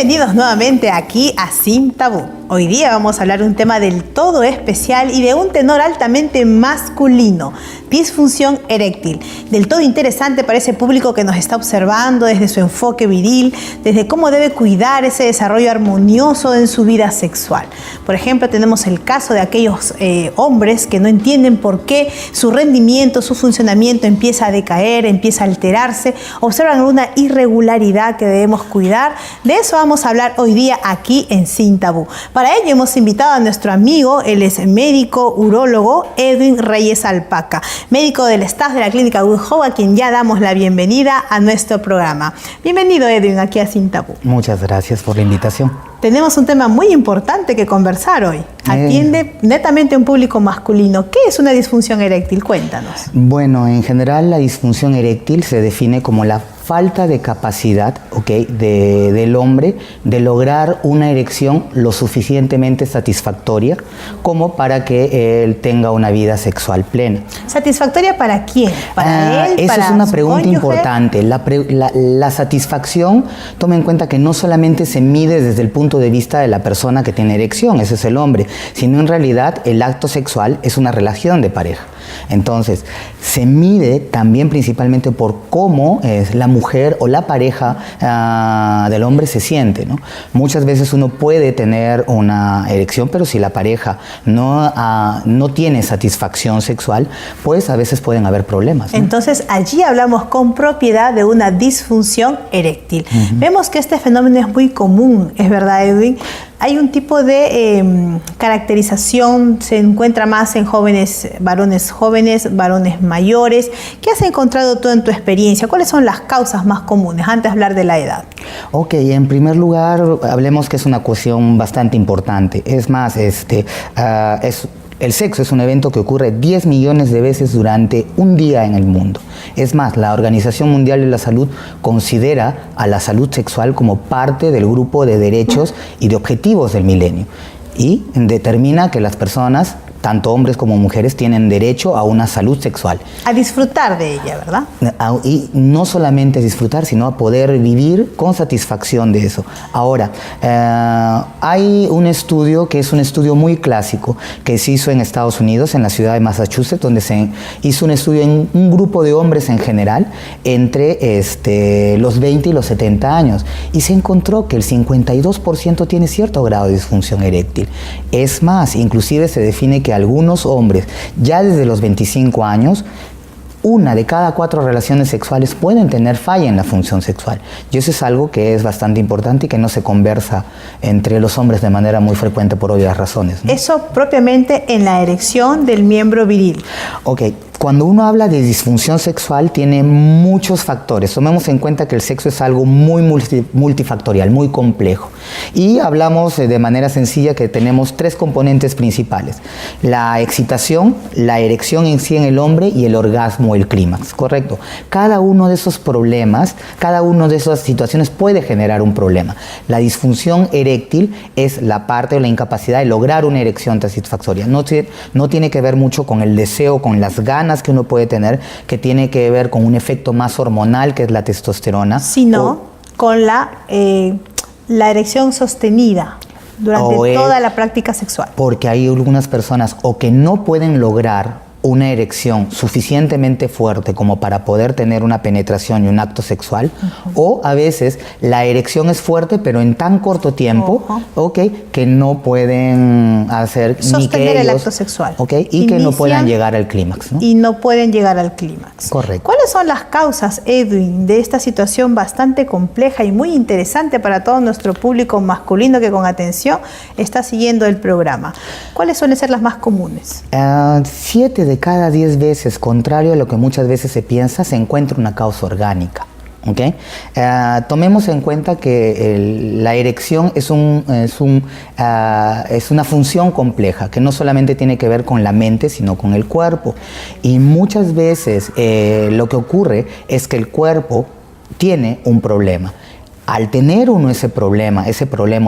Bienvenidos nuevamente aquí a Sin Tabú. Hoy día vamos a hablar de un tema del todo especial y de un tenor altamente masculino, disfunción eréctil. Del todo interesante para ese público que nos está observando desde su enfoque viril, desde cómo debe cuidar ese desarrollo armonioso en su vida sexual. Por ejemplo, tenemos el caso de aquellos hombres que no entienden por qué su rendimiento, su funcionamiento empieza a decaer, empieza a alterarse, observan alguna irregularidad que debemos cuidar. De eso vamos a hablar hoy día aquí en Sin Tabú. Para ello hemos invitado a nuestro amigo, él es médico urólogo Edwin Reyes Alpaca, médico del staff de la clínica Ujova, a quien ya damos la bienvenida a nuestro programa. Bienvenido, Edwin, aquí a Sin Tabú. Muchas gracias por la invitación. Tenemos un tema muy importante que conversar hoy. Atiende netamente a un público masculino. ¿Qué es una disfunción eréctil? Cuéntanos. Bueno, en general la disfunción eréctil se define como la falta de capacidad, del hombre de lograr una erección lo suficientemente satisfactoria como para que él tenga una vida sexual plena. ¿Satisfactoria para quién? ¿Para él? Esa ¿Para es una su pregunta cónyuge? importante. La satisfacción, toma en cuenta que no solamente se mide desde el punto de vista de la persona que tiene erección, ese es el hombre, sino en realidad el acto sexual es una relación de pareja. Entonces, se mide también principalmente por cómo la mujer o la pareja del hombre se siente, ¿no? Muchas veces uno puede tener una erección, pero si la pareja no tiene satisfacción sexual, pues a veces pueden haber problemas, ¿no? Entonces, allí hablamos con propiedad de una disfunción eréctil. Vemos que este fenómeno es muy común, ¿es verdad, Edwin? Hay un tipo de caracterización, se encuentra más en varones jóvenes, varones mayores. ¿Qué has encontrado tú en tu experiencia? ¿Cuáles son las causas más comunes antes de hablar de la edad? Ok, en primer lugar, hablemos que es una cuestión bastante importante. Es más, el sexo es un evento que ocurre 10 millones de veces durante un día en el mundo. Es más, la Organización Mundial de la Salud considera a la salud sexual como parte del grupo de derechos y de objetivos del milenio y determina que las personas, tanto hombres como mujeres, tienen derecho a una salud sexual. A disfrutar de ella, ¿verdad? Y no solamente disfrutar, sino a poder vivir con satisfacción de eso. Ahora, hay un estudio que es un estudio muy clásico que se hizo en Estados Unidos, en la ciudad de Massachusetts, donde se hizo un estudio en un grupo de hombres en general entre los 20 y los 70 años y se encontró que el 52% tiene cierto grado de disfunción eréctil. Es más, inclusive se define que algunos hombres, ya desde los 25 años, 1 de cada 4 relaciones sexuales pueden tener falla en la función sexual. Y eso es algo que es bastante importante y que no se conversa entre los hombres de manera muy frecuente por obvias razones, ¿no? Eso propiamente en la erección del miembro viril. Ok. Cuando uno habla de disfunción sexual tiene muchos factores. Tomemos en cuenta que el sexo es algo muy multifactorial, muy complejo. Y hablamos de manera sencilla que tenemos 3 componentes principales. La excitación, la erección en sí en el hombre y el orgasmo, el clímax, ¿correcto? Cada uno de esos problemas, cada una de esas situaciones puede generar un problema. La disfunción eréctil es la parte o la incapacidad de lograr una erección satisfactoria. No tiene que ver mucho con el deseo, con las ganas que uno puede tener, que tiene que ver con un efecto más hormonal que es la testosterona, sino con la erección sostenida durante toda la práctica sexual. Porque hay algunas personas o que no pueden lograr una erección suficientemente fuerte como para poder tener una penetración y un acto sexual, o a veces la erección es fuerte pero en tan corto tiempo, que no pueden sostener el acto sexual, y que no puedan llegar al clímax, ¿no? Y no pueden llegar al clímax. Correcto. ¿Cuáles son las causas, Edwin, de esta situación bastante compleja y muy interesante para todo nuestro público masculino que con atención está siguiendo el programa? ¿Cuáles suelen ser las más comunes? 7 de cada 10 veces, contrario a lo que muchas veces se piensa, se encuentra una causa orgánica. Tomemos en cuenta que la erección es una función compleja que no solamente tiene que ver con la mente, sino con el cuerpo. Y muchas veces lo que ocurre es que el cuerpo tiene un problema. Al tener uno ese problema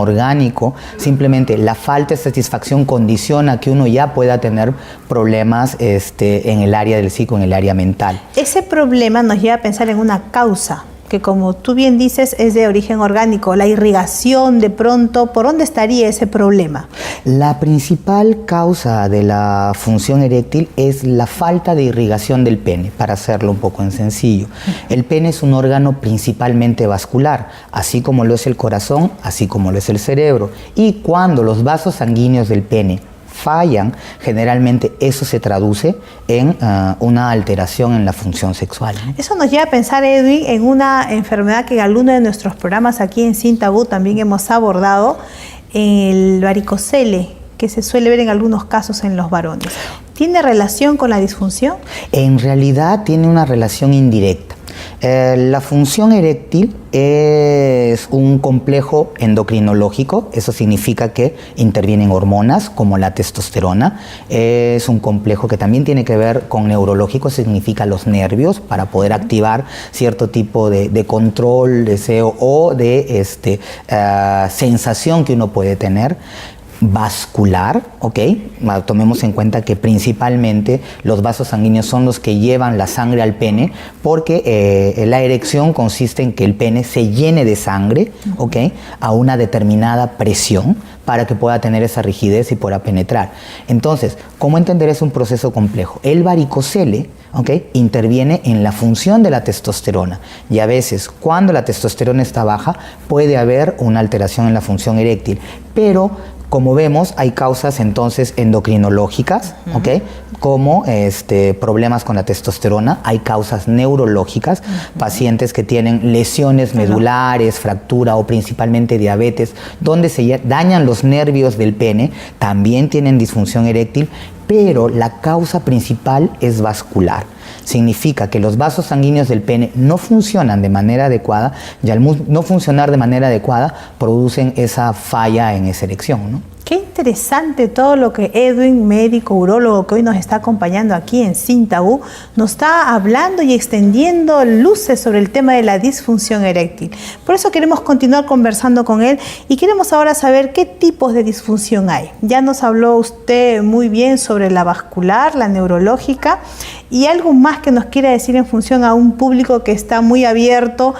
orgánico, simplemente la falta de satisfacción condiciona que uno ya pueda tener problemas en el área del psico, en el área mental. Ese problema nos lleva a pensar en una causa que como tú bien dices es de origen orgánico, la irrigación de pronto, ¿por dónde estaría ese problema? La principal causa de la función eréctil es la falta de irrigación del pene, para hacerlo un poco en sencillo. El pene es un órgano principalmente vascular, así como lo es el corazón, así como lo es el cerebro. Y cuando los vasos sanguíneos del pene fallan, generalmente eso se traduce en una alteración en la función sexual, ¿no? Eso nos lleva a pensar, Edwin, en una enfermedad que en alguno de nuestros programas aquí en Sin Tabú también hemos abordado, el varicocele, que se suele ver en algunos casos en los varones. ¿Tiene relación con la disfunción? En realidad tiene una relación indirecta. La función eréctil es un complejo endocrinológico, eso significa que intervienen hormonas como la testosterona. Es un complejo que también tiene que ver con neurológico, significa los nervios, para poder activar cierto tipo de control, deseo o de sensación que uno puede tener. Vascular, ¿ok? Tomemos en cuenta que principalmente los vasos sanguíneos son los que llevan la sangre al pene, porque la erección consiste en que el pene se llene de sangre, ¿ok? A una determinada presión para que pueda tener esa rigidez y pueda penetrar. Entonces, ¿cómo entender? Es un proceso complejo. El varicocele, ¿okay?, interviene en la función de la testosterona, y a veces cuando la testosterona está baja puede haber una alteración en la función eréctil, pero como vemos, hay causas entonces endocrinológicas, ¿ok?, como problemas con la testosterona. Hay causas neurológicas, pacientes que tienen lesiones medulares, fractura o principalmente diabetes, donde se dañan los nervios del pene, también tienen disfunción eréctil, pero la causa principal es vascular. Significa que los vasos sanguíneos del pene no funcionan de manera adecuada, y al no funcionar de manera adecuada producen esa falla en esa erección, ¿no? Qué interesante todo lo que Edwin, médico urólogo que hoy nos está acompañando aquí en Sin Tabú, nos está hablando y extendiendo luces sobre el tema de la disfunción eréctil. Por eso queremos continuar conversando con él y queremos ahora saber qué tipos de disfunción hay. Ya nos habló usted muy bien sobre la vascular, la neurológica, y algo más que nos quiera decir en función a un público que está muy abierto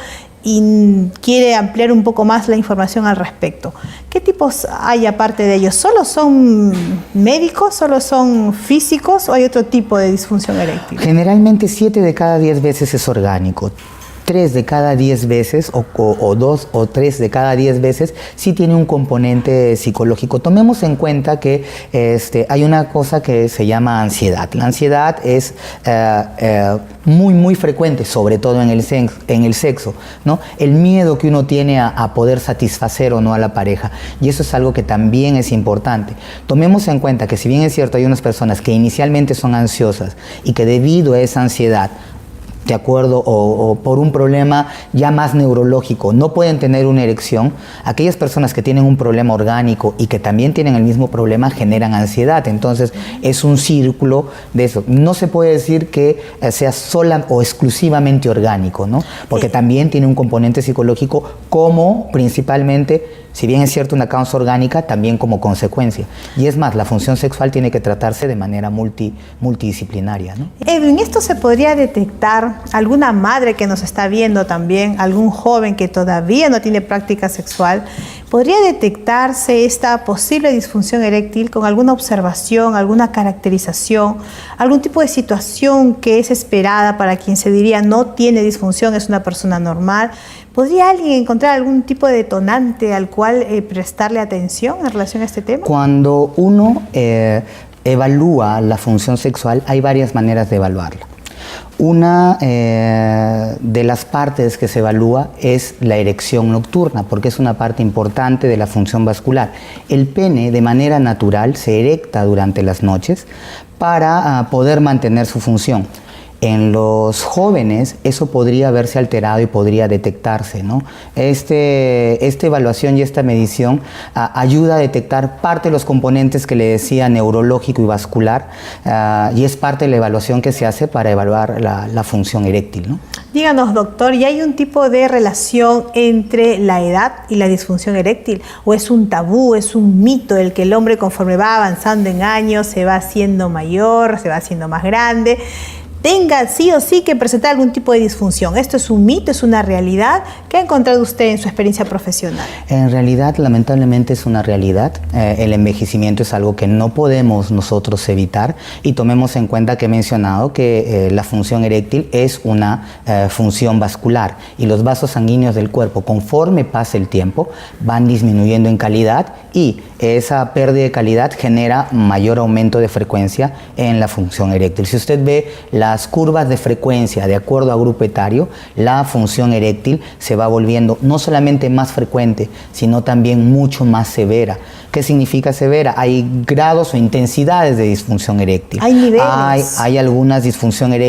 y quiere ampliar un poco más la información al respecto. ¿Qué tipos hay aparte de ellos? ¿Solo son médicos, solo son físicos o hay otro tipo de disfunción eréctil? Generalmente 7 de cada 10 veces es orgánico. 3 de cada 10 veces o 2 o 3 de cada 10 veces sí tiene un componente psicológico. Tomemos en cuenta que hay una cosa que se llama ansiedad. La ansiedad es muy frecuente, sobre todo en el sexo, ¿no? El miedo que uno tiene a poder satisfacer o no a la pareja, y eso es algo que también es importante. Tomemos en cuenta que si bien es cierto hay unas personas que inicialmente son ansiosas y que debido a esa ansiedad, de acuerdo, o por un problema ya más neurológico, no pueden tener una erección, aquellas personas que tienen un problema orgánico y que también tienen el mismo problema generan ansiedad. Entonces es un círculo de eso. No se puede decir que sea sola o exclusivamente orgánico, ¿no? Porque también tiene un componente psicológico, como principalmente, si bien es cierto una causa orgánica, también como consecuencia. Y es más, la función sexual tiene que tratarse de manera multidisciplinaria, ¿no? Edwin, ¿esto se podría detectar? Alguna madre que nos está viendo también, algún joven que todavía no tiene práctica sexual, ¿podría detectarse esta posible disfunción eréctil con alguna observación, alguna caracterización, algún tipo de situación que es esperada para quien se diría no tiene disfunción, es una persona normal? ¿Podría alguien encontrar algún tipo de detonante al cual prestarle atención en relación a este tema? Cuando uno evalúa la función sexual, hay varias maneras de evaluarla. Una de las partes que se evalúa es la erección nocturna, porque es una parte importante de la función vascular. El pene, de manera natural, se erecta durante las noches para poder mantener su función. En los jóvenes eso podría verse alterado y podría detectarse, ¿no? Esta evaluación y esta medición ayuda a detectar parte de los componentes que le decía, neurológico y vascular, y es parte de la evaluación que se hace para evaluar la función eréctil, ¿no? Díganos, doctor, ¿y hay un tipo de relación entre la edad y la disfunción eréctil? ¿O es un tabú, es un mito el que el hombre, conforme va avanzando en años, se va haciendo mayor, se va haciendo más grande? tenga sí o sí que presentar algún tipo de disfunción. ¿Esto es un mito, es una realidad? ¿Qué ha encontrado usted en su experiencia profesional? En realidad, lamentablemente es una realidad. El envejecimiento es algo que no podemos nosotros evitar, y tomemos en cuenta que he mencionado que la función eréctil es una función vascular, y los vasos sanguíneos del cuerpo, conforme pasa el tiempo, van disminuyendo en calidad, y esa pérdida de calidad genera mayor aumento de frecuencia en la función eréctil. Si usted ve las curvas de frecuencia de acuerdo a grupo etario, la función eréctil se va volviendo no solamente más frecuente, sino también mucho más severa. ¿Qué significa severa? Hay grados o intensidades de disfunción eréctil. Hay niveles. Hay algunas disfunciones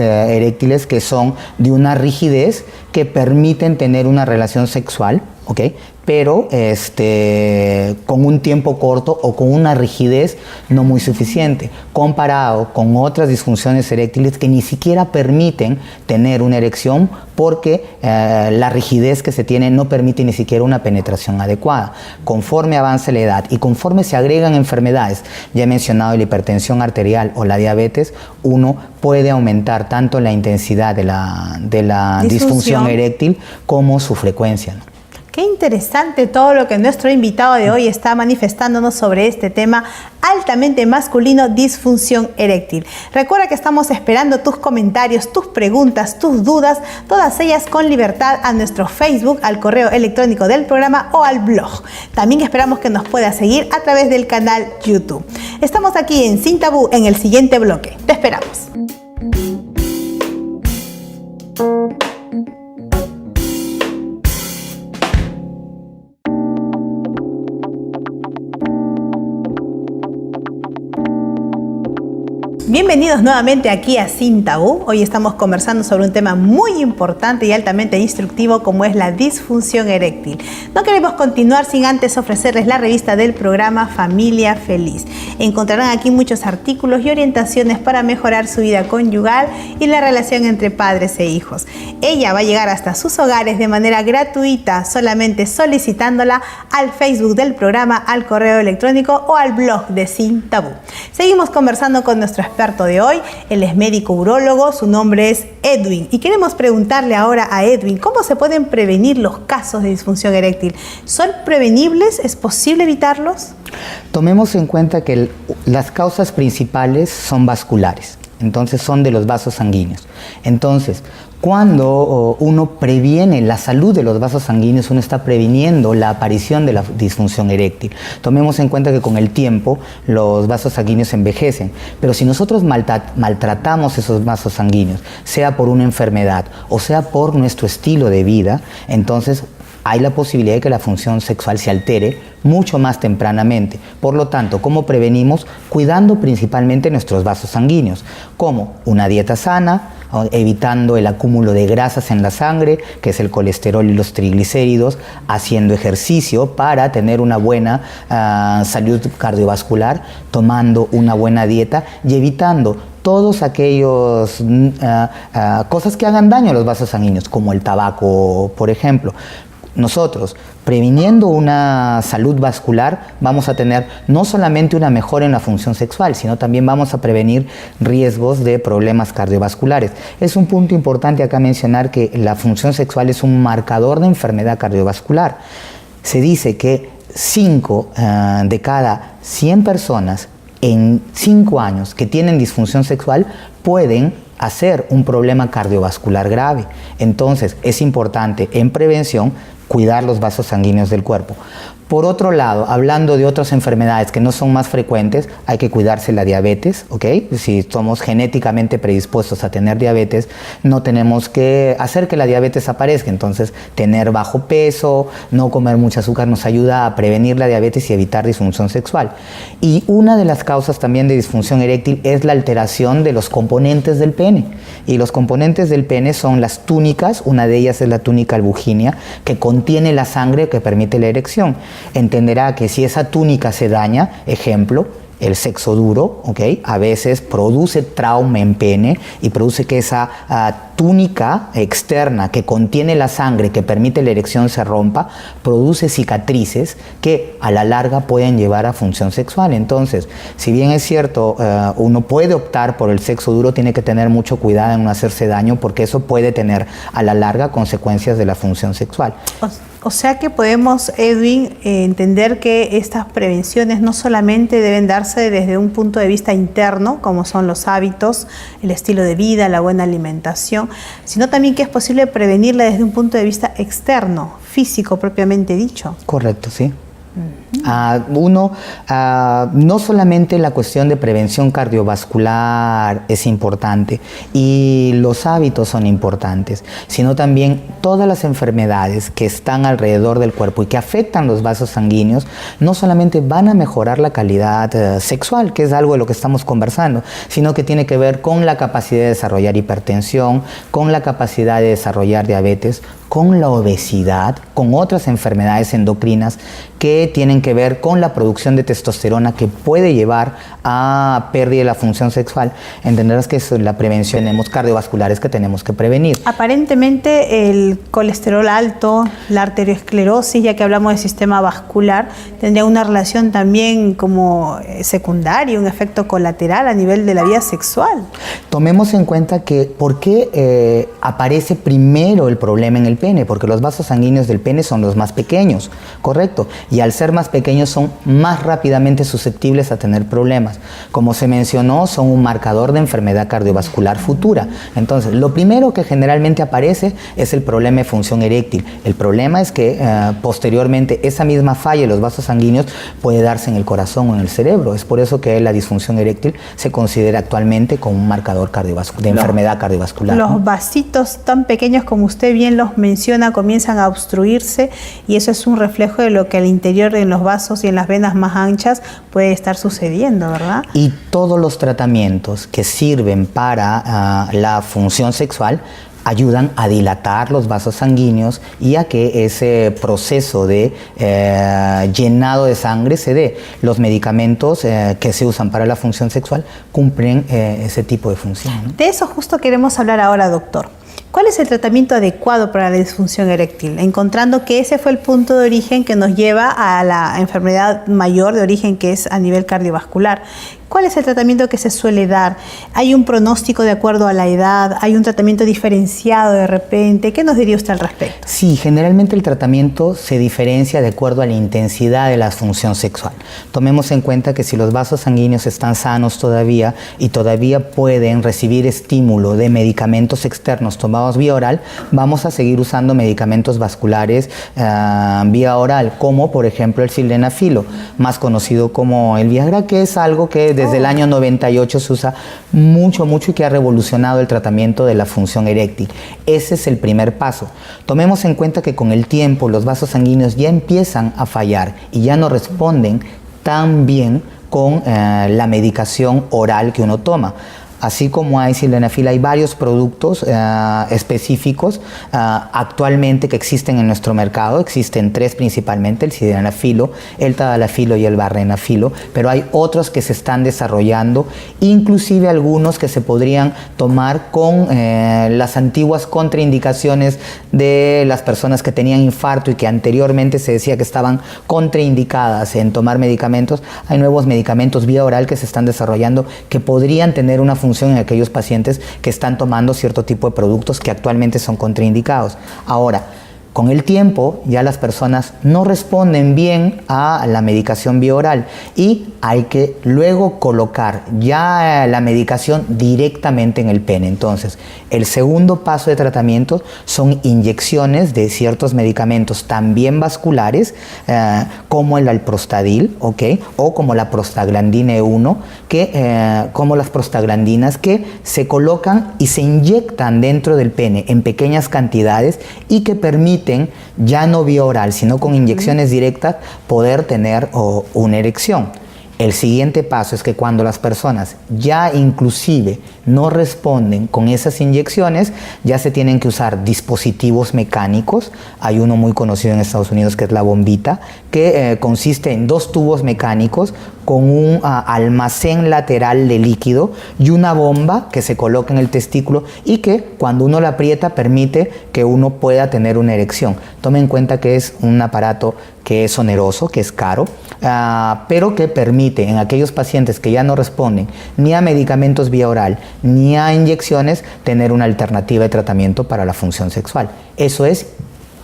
eréctiles que son de una rigidez que permiten tener una relación sexual, ¿ok?, pero con un tiempo corto o con una rigidez no muy suficiente, comparado con otras disfunciones eréctiles que ni siquiera permiten tener una erección, porque la rigidez que se tiene no permite ni siquiera una penetración adecuada. Conforme avanza la edad y conforme se agregan enfermedades, ya he mencionado la hipertensión arterial o la diabetes, uno puede aumentar tanto la intensidad de la disfunción eréctil como su frecuencia, ¿no? Qué interesante todo lo que nuestro invitado de hoy está manifestándonos sobre este tema altamente masculino, disfunción eréctil. Recuerda que estamos esperando tus comentarios, tus preguntas, tus dudas, todas ellas con libertad a nuestro Facebook, al correo electrónico del programa o al blog. También esperamos que nos puedas seguir a través del canal YouTube. Estamos aquí en Sin Tabú en el siguiente bloque. Te esperamos. Bienvenidos nuevamente aquí a Sin Tabú. Hoy estamos conversando sobre un tema muy importante y altamente instructivo, como es la disfunción eréctil. No queremos continuar sin antes ofrecerles la revista del programa Familia Feliz. Encontrarán aquí muchos artículos y orientaciones para mejorar su vida conyugal y la relación entre padres e hijos. Ella va a llegar hasta sus hogares de manera gratuita, solamente solicitándola al Facebook del programa, al correo electrónico o al blog de Sin Tabú. Seguimos conversando con nuestro experto de hoy. Él es médico urólogo, su nombre es Edwin, y queremos preguntarle ahora a Edwin cómo se pueden prevenir los casos de disfunción eréctil. ¿Son prevenibles? ¿Es posible evitarlos? Tomemos en cuenta que las causas principales son vasculares, entonces son de los vasos sanguíneos. Entonces, cuando uno previene la salud de los vasos sanguíneos, uno está previniendo la aparición de la disfunción eréctil. Tomemos en cuenta que con el tiempo los vasos sanguíneos envejecen, pero si nosotros maltratamos esos vasos sanguíneos, sea por una enfermedad o sea por nuestro estilo de vida, entonces hay la posibilidad de que la función sexual se altere mucho más tempranamente. Por lo tanto, ¿cómo prevenimos? Cuidando principalmente nuestros vasos sanguíneos, como una dieta sana, evitando el acúmulo de grasas en la sangre, que es el colesterol y los triglicéridos, haciendo ejercicio para tener una buena salud cardiovascular, tomando una buena dieta y evitando todos aquellos cosas que hagan daño a los vasos sanguíneos, como el tabaco, por ejemplo. Nosotros, previniendo una salud vascular, vamos a tener no solamente una mejora en la función sexual, sino también vamos a prevenir riesgos de problemas cardiovasculares. Es un punto importante acá mencionar que la función sexual es un marcador de enfermedad cardiovascular. Se dice que 5 de cada 100 personas en 5 años que tienen disfunción sexual pueden hacer un problema cardiovascular grave. Entonces, es importante en prevención cuidar los vasos sanguíneos del cuerpo. Por otro lado, hablando de otras enfermedades que no son más frecuentes, hay que cuidarse la diabetes, ¿ok? Si somos genéticamente predispuestos a tener diabetes, no tenemos que hacer que la diabetes aparezca. Entonces, tener bajo peso, no comer mucho azúcar nos ayuda a prevenir la diabetes y evitar disfunción sexual. Y una de las causas también de disfunción eréctil es la alteración de los componentes del pene. Y los componentes del pene son las túnicas, una de ellas es la túnica albuginea, que contiene la sangre que permite la erección. Entenderá que si esa túnica se daña, ejemplo, el sexo duro, ¿ok? A veces produce trauma en pene y produce que esa túnica externa que contiene la sangre, que permite la erección, se rompa, produce cicatrices que a la larga pueden llevar a función sexual. Entonces, si bien es cierto, uno puede optar por el sexo duro, tiene que tener mucho cuidado en no hacerse daño, porque eso puede tener a la larga consecuencias de la función sexual. O sea que podemos, Edwin, entender que estas prevenciones no solamente deben darse desde un punto de vista interno, como son los hábitos, el estilo de vida, la buena alimentación, sino también que es posible prevenirla desde un punto de vista externo, físico propiamente dicho. Correcto, sí. No solamente la cuestión de prevención cardiovascular es importante y los hábitos son importantes, sino también todas las enfermedades que están alrededor del cuerpo y que afectan los vasos sanguíneos, no solamente van a mejorar la calidad sexual, que es algo de lo que estamos conversando, sino que tiene que ver con la capacidad de desarrollar hipertensión, con la capacidad de desarrollar diabetes, con la obesidad, con otras enfermedades endocrinas que tienen que ver con la producción de testosterona, que puede llevar a pérdida de la función sexual. Entenderás que es la prevención, tenemos cardiovasculares que tenemos que prevenir. Aparentemente el colesterol alto, la arteriosclerosis, ya que hablamos del sistema vascular, tendría una relación también como secundaria, un efecto colateral a nivel de la vida sexual. Tomemos en cuenta que ¿por qué aparece primero el problema en el pene? Porque los vasos sanguíneos del pene son los más pequeños, ¿correcto? Y al ser más pequeños son más rápidamente susceptibles a tener problemas. Como se mencionó, son un marcador de enfermedad cardiovascular futura. Entonces, lo primero que generalmente aparece es el problema de función eréctil. El problema es que posteriormente esa misma falla de los vasos sanguíneos puede darse en el corazón o en el cerebro. Es por eso que la disfunción eréctil se considera actualmente como un marcador de enfermedad cardiovascular. Los vasitos tan pequeños como usted bien los menciona comienzan a obstruirse y eso es un reflejo de lo que al interior en los vasos y en las venas más anchas puede estar sucediendo, ¿verdad? Y todos los tratamientos que sirven para la función sexual ayudan a dilatar los vasos sanguíneos y a que ese proceso de llenado de sangre se dé. Los medicamentos que se usan para la función sexual cumplen ese tipo de función, ¿no? De eso justo queremos hablar ahora, doctor. ¿Cuál es el tratamiento adecuado para la disfunción eréctil? Encontrando que ese fue el punto de origen que nos lleva a la enfermedad mayor de origen, que es a nivel cardiovascular. ¿Cuál es el tratamiento que se suele dar? ¿Hay un pronóstico de acuerdo a la edad? ¿Hay un tratamiento diferenciado de repente? ¿Qué nos diría usted al respecto? Sí, generalmente el tratamiento se diferencia de acuerdo a la intensidad de la función sexual. Tomemos en cuenta que si los vasos sanguíneos están sanos todavía y todavía pueden recibir estímulo de medicamentos externos tomados vía oral, vamos a seguir usando medicamentos vasculares vía oral, como por ejemplo el sildenafilo, más conocido como el Viagra, que es algo que desde el año 98 se usa mucho y que ha revolucionado el tratamiento de la función eréctil. Ese es el primer paso. Tomemos en cuenta que con el tiempo los vasos sanguíneos ya empiezan a fallar y ya no responden tan bien con la medicación oral que uno toma. Así como hay sildenafil, hay varios productos específicos actualmente que existen en nuestro mercado. Existen tres principalmente: el sildenafilo, el tadalafilo y el vardenafilo, pero hay otros que se están desarrollando, inclusive algunos que se podrían tomar con las antiguas contraindicaciones de las personas que tenían infarto y que anteriormente se decía que estaban contraindicadas en tomar medicamentos. Hay nuevos medicamentos vía oral que se están desarrollando que podrían tener una función en aquellos pacientes que están tomando cierto tipo de productos que actualmente son contraindicados. Ahora, con el tiempo ya las personas no responden bien a la medicación vía oral y hay que luego colocar ya la medicación directamente en el pene. Entonces, el segundo paso de tratamiento son inyecciones de ciertos medicamentos también vasculares, como el alprostadil, ¿okay? O como la prostaglandina E1, como las prostaglandinas que se colocan y se inyectan dentro del pene en pequeñas cantidades y que permiten, ya no vía oral, sino con inyecciones directas, poder tener una erección. El siguiente paso es que cuando las personas ya inclusive no responden con esas inyecciones, ya se tienen que usar dispositivos mecánicos. Hay uno muy conocido en Estados Unidos que es la bombita, que consiste en 2 tubos mecánicos con un almacén lateral de líquido y una bomba que se coloca en el testículo y que cuando uno la aprieta permite que uno pueda tener una erección. Tome en cuenta que es un aparato que es oneroso, que es caro, pero que permite en aquellos pacientes que ya no responden ni a medicamentos vía oral ni a inyecciones tener una alternativa de tratamiento para la función sexual. Eso es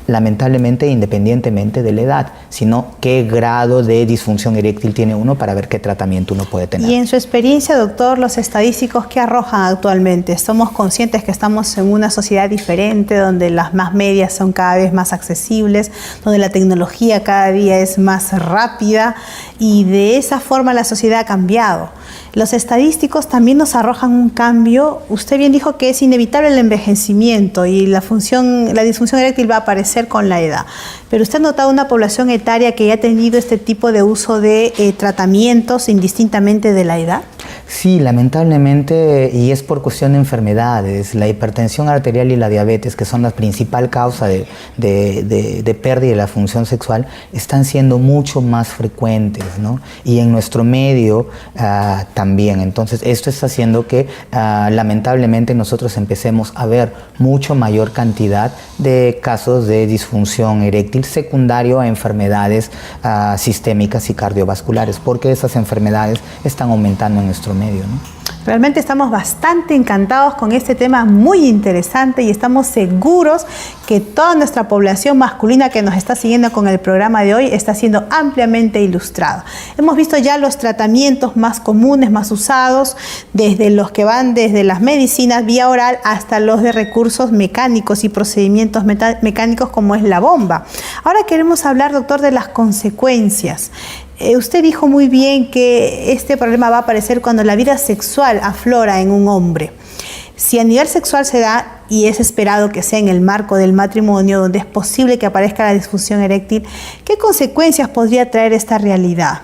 lamentablemente independientemente de la edad, sino qué grado de disfunción eréctil tiene uno para ver qué tratamiento uno puede tener. Y en su experiencia, doctor, los estadísticos que arrojan actualmente, somos conscientes que estamos en una sociedad diferente, donde las más medias son cada vez más accesibles, donde la tecnología cada día es más rápida y de esa forma la sociedad ha cambiado. Los estadísticos también nos arrojan un cambio. Usted bien dijo que es inevitable el envejecimiento y la disfunción eréctil va a aparecer con la edad. Pero ¿usted ha notado una población etaria que ya ha tenido este tipo de uso de tratamientos indistintamente de la edad? Sí, lamentablemente, y es por cuestión de enfermedades, la hipertensión arterial y la diabetes, que son la principal causa de pérdida de la función sexual, están siendo mucho más frecuentes, ¿no? Y en nuestro medio también. Entonces, esto está haciendo que lamentablemente nosotros empecemos a ver mucho mayor cantidad de casos de disfunción eréctil secundario a enfermedades sistémicas y cardiovasculares, porque esas enfermedades están aumentando en nuestro medio, ¿no? Realmente estamos bastante encantados con este tema muy interesante y estamos seguros que toda nuestra población masculina que nos está siguiendo con el programa de hoy está siendo ampliamente ilustrada. Hemos visto ya los tratamientos más comunes, más usados, desde los que van desde las medicinas vía oral hasta los de recursos mecánicos y procedimientos mecánicos como es la bomba. Ahora queremos hablar, doctor, de las consecuencias. Usted dijo muy bien que este problema va a aparecer cuando la vida sexual aflora en un hombre. Si a nivel sexual se da, y es esperado que sea en el marco del matrimonio, donde es posible que aparezca la disfunción eréctil, ¿qué consecuencias podría traer esta realidad?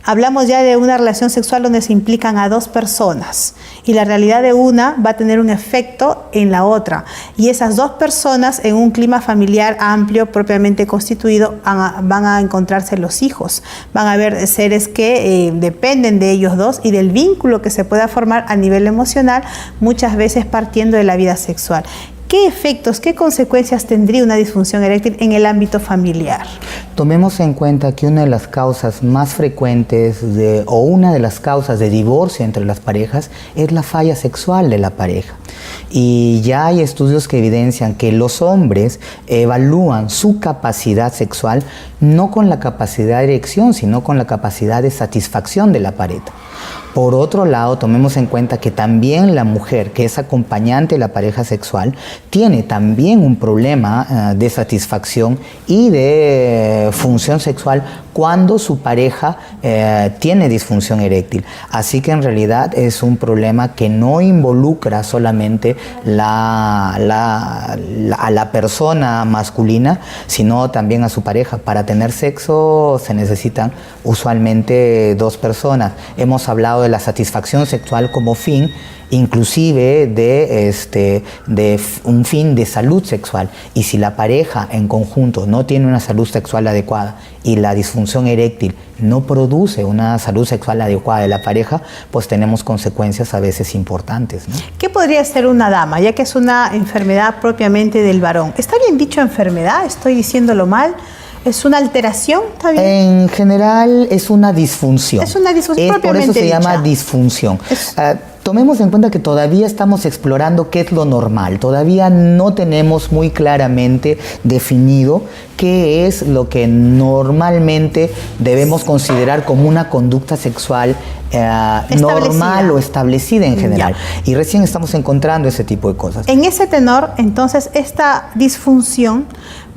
Hablamos ya de una relación sexual donde se implican a 2 personas y la realidad de una va a tener un efecto en la otra. Y esas 2 personas en un clima familiar amplio, propiamente constituido, van a encontrarse los hijos. Van a haber seres que dependen de ellos 2 y del vínculo que se pueda formar a nivel emocional, muchas veces partiendo de la vida sexual. ¿Qué efectos, qué consecuencias tendría una disfunción eréctil en el ámbito familiar? Tomemos en cuenta que una de las causas más frecuentes o una de las causas de divorcio entre las parejas es la falla sexual de la pareja. Y ya hay estudios que evidencian que los hombres evalúan su capacidad sexual no con la capacidad de erección, sino con la capacidad de satisfacción de la pareja. Por otro lado, tomemos en cuenta que también la mujer, que es acompañante de la pareja sexual, tiene también un problema de satisfacción y de función sexual cuando su pareja tiene disfunción eréctil. Así que en realidad es un problema que no involucra solamente a la persona masculina, sino también a su pareja. Para tener sexo se necesitan usualmente 2 personas. Hemos hablado de la satisfacción sexual como fin, inclusive de un fin de salud sexual. Y si la pareja en conjunto no tiene una salud sexual adecuada y la disfunción eréctil no produce una salud sexual adecuada de la pareja, pues tenemos consecuencias a veces importantes, ¿no? ¿Qué podría ser una dama, ya que es una enfermedad propiamente del varón? ¿Está bien dicho enfermedad? ¿Estoy diciéndolo mal? ¿Es una alteración? ¿Está bien? En general es una disfunción. Es una disfunción propiamente dicha. Por eso se llama disfunción. Tomemos en cuenta que todavía estamos explorando qué es lo normal. Todavía no tenemos muy claramente definido qué es lo que normalmente debemos considerar como una conducta sexual normal o establecida en general. Ya. Y recién estamos encontrando ese tipo de cosas. En ese tenor, entonces, esta disfunción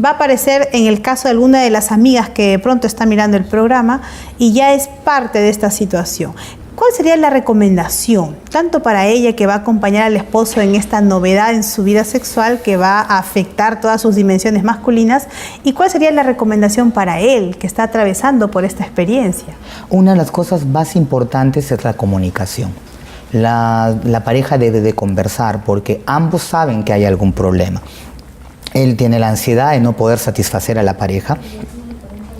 va a aparecer en el caso de alguna de las amigas que de pronto está mirando el programa y ya es parte de esta situación. ¿Cuál sería la recomendación, tanto para ella que va a acompañar al esposo en esta novedad en su vida sexual que va a afectar todas sus dimensiones masculinas, y cuál sería la recomendación para él que está atravesando por esta experiencia? Una de las cosas más importantes es la comunicación. La pareja debe de conversar porque ambos saben que hay algún problema. Él tiene la ansiedad de no poder satisfacer a la pareja.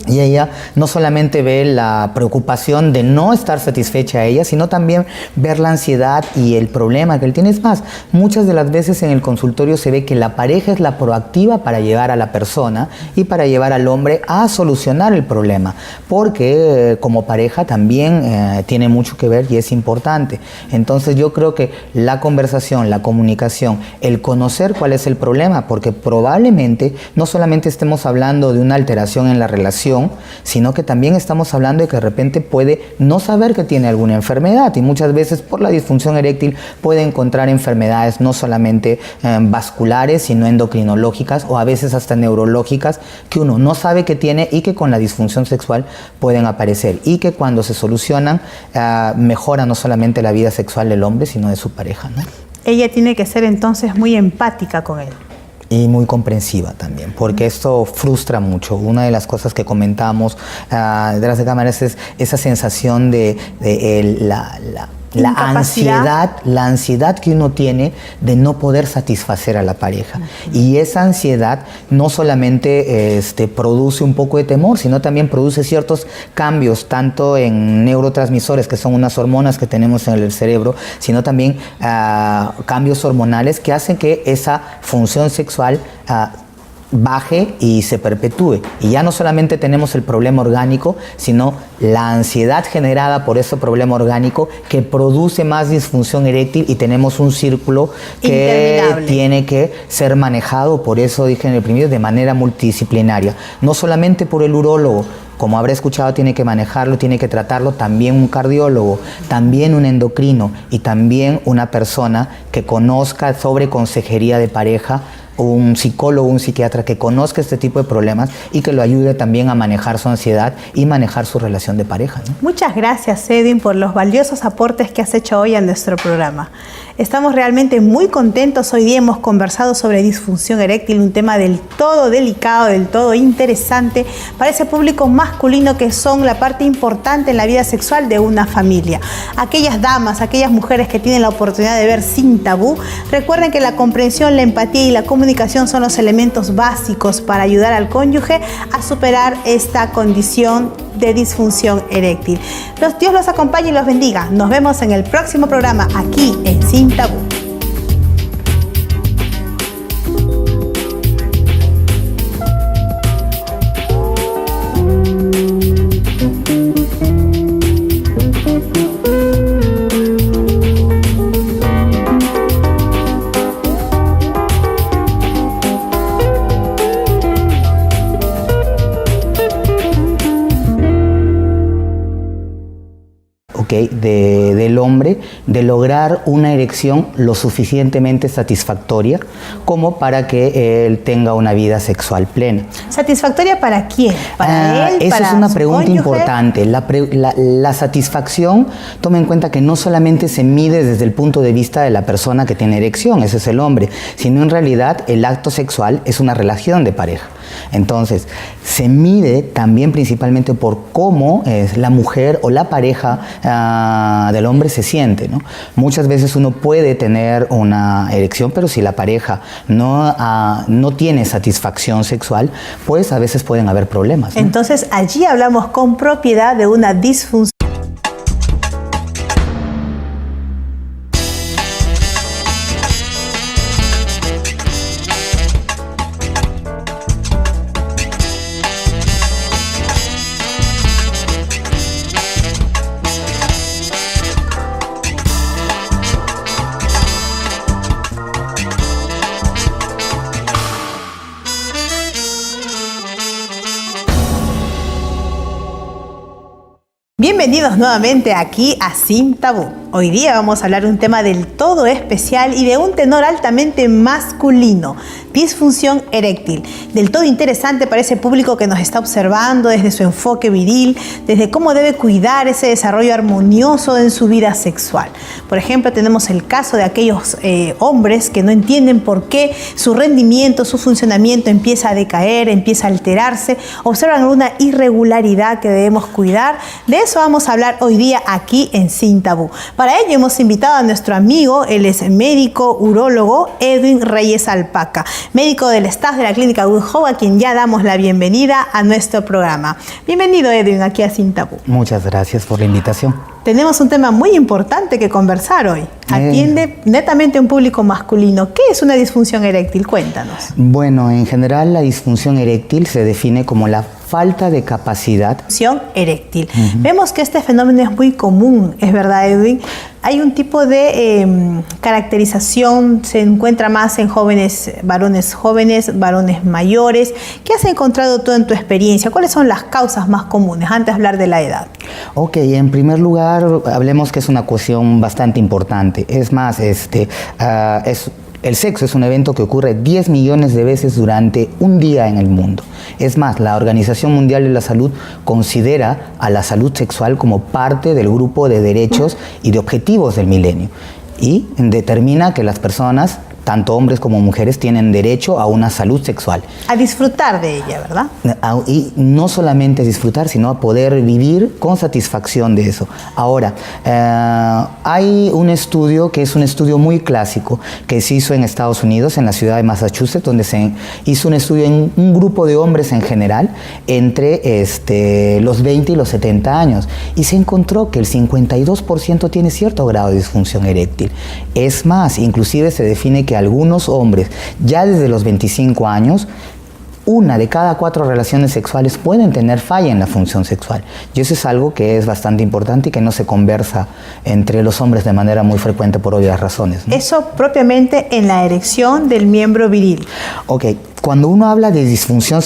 Y ella no solamente ve la preocupación de no estar satisfecha a ella, sino también ver la ansiedad y el problema que él tiene. Es más, muchas de las veces en el consultorio se ve que la pareja es la proactiva para llevar a la persona y para llevar al hombre a solucionar el problema, porque como pareja también tiene mucho que ver y es importante. Entonces yo creo que la conversación, la comunicación, el conocer cuál es el problema, porque probablemente no solamente estemos hablando de una alteración en la relación, sino que también estamos hablando de que de repente puede no saber que tiene alguna enfermedad, y muchas veces por la disfunción eréctil puede encontrar enfermedades no solamente vasculares, sino endocrinológicas o a veces hasta neurológicas que uno no sabe que tiene y que con la disfunción sexual pueden aparecer, y que cuando se solucionan mejora no solamente la vida sexual del hombre, sino de su pareja, ¿no? Ella tiene que ser entonces muy empática con él. Y muy comprensiva también, porque esto frustra mucho. Una de las cosas que comentamos detrás de cámaras es esa sensación de la ansiedad que uno tiene de no poder satisfacer a la pareja. Y esa ansiedad no solamente produce un poco de temor, sino también produce ciertos cambios, tanto en neurotransmisores, que son unas hormonas que tenemos en el cerebro, sino también cambios hormonales que hacen que esa función sexual baje y se perpetúe. Y ya no solamente tenemos el problema orgánico, sino la ansiedad generada por ese problema orgánico que produce más disfunción eréctil, y tenemos un círculo que tiene que ser manejado, por eso dije en el primero, de manera multidisciplinaria. No solamente por el urólogo, como habrá escuchado, tiene que manejarlo, tiene que tratarlo también un cardiólogo, también un endocrino y también una persona que conozca sobre consejería de pareja, un psicólogo, un psiquiatra que conozca este tipo de problemas y que lo ayude también a manejar su ansiedad y manejar su relación de pareja, ¿no? Muchas gracias, Edwin, por los valiosos aportes que has hecho hoy a nuestro programa. Estamos realmente muy contentos. Hoy día hemos conversado sobre disfunción eréctil, un tema del todo delicado, del todo interesante para ese público masculino que son la parte importante en la vida sexual de una familia. Aquellas damas, aquellas mujeres que tienen la oportunidad de ver Sin Tabú, recuerden que la comprensión, la empatía y la comunicación son los elementos básicos para ayudar al cónyuge a superar esta condición de disfunción eréctil. Dios los acompañe y los bendiga. Nos vemos en el próximo programa aquí en Sin Tabú. Del hombre, de lograr una erección lo suficientemente satisfactoria como para que él tenga una vida sexual plena. ¿Satisfactoria para quién? ¿Para él? Esa ¿Para es una su pregunta cónyuge? importante. La satisfacción, toma en cuenta que no solamente se mide desde el punto de vista de la persona que tiene erección, ese es el hombre, sino en realidad el acto sexual es una relación de pareja. Entonces, se mide también principalmente por cómo la mujer o la pareja del hombre se siente, ¿no? Muchas veces uno puede tener una erección, pero si la pareja no tiene satisfacción sexual, pues a veces pueden haber problemas, ¿no? Entonces, allí hablamos con propiedad de una disfunción. Bienvenidos nuevamente aquí a Sin Tabú. Hoy día vamos a hablar de un tema del todo especial y de un tenor altamente masculino, disfunción eréctil. Del todo interesante para ese público que nos está observando desde su enfoque viril, desde cómo debe cuidar ese desarrollo armonioso en su vida sexual. Por ejemplo, tenemos el caso de aquellos hombres que no entienden por qué su rendimiento, su funcionamiento empieza a decaer, empieza a alterarse, observan alguna irregularidad que debemos cuidar. De eso vamos a hablar hoy día aquí en Sin Tabú. Para ello hemos invitado a nuestro amigo, él es médico urólogo Edwin Reyes Alpaca, médico del staff de la clínica Good Hope, a quien ya damos la bienvenida a nuestro programa. Bienvenido, Edwin, aquí a Sin Tabú. Muchas gracias por la invitación. Tenemos un tema muy importante que conversar hoy. Atiende netamente a un público masculino. ¿Qué es una disfunción eréctil? Cuéntanos. Bueno, en general la disfunción eréctil se define como la falta de capacidad. Disfunción eréctil. Vemos que este fenómeno es muy común, ¿es verdad, Edwin? Hay un tipo de caracterización, se encuentra más en varones jóvenes, varones mayores. ¿Qué has encontrado tú en tu experiencia? ¿Cuáles son las causas más comunes antes de hablar de la edad? Ok, en primer lugar, hablemos que es una cuestión bastante importante. Es más, el sexo es un evento que ocurre 10 millones de veces durante un día en el mundo. Es más, la Organización Mundial de la Salud considera a la salud sexual como parte del grupo de derechos y de objetivos del milenio y determina que las personas, tanto hombres como mujeres, tienen derecho a una salud sexual. A disfrutar de ella, ¿verdad? Y no solamente disfrutar, sino a poder vivir con satisfacción de eso. Ahora, hay un estudio que es un estudio muy clásico que se hizo en Estados Unidos, en la ciudad de Massachusetts, donde se hizo un estudio en un grupo de hombres en general entre los 20 y los 70 años y se encontró que el 52% tiene cierto grado de disfunción eréctil. Es más, inclusive se define que algunos hombres, ya desde los 25 años, 1 de cada 4 relaciones sexuales pueden tener falla en la función sexual. Y eso es algo que es bastante importante y que no se conversa entre los hombres de manera muy frecuente por obvias razones, ¿no? Eso propiamente en la erección del miembro viril. Ok, cuando uno habla de disfunción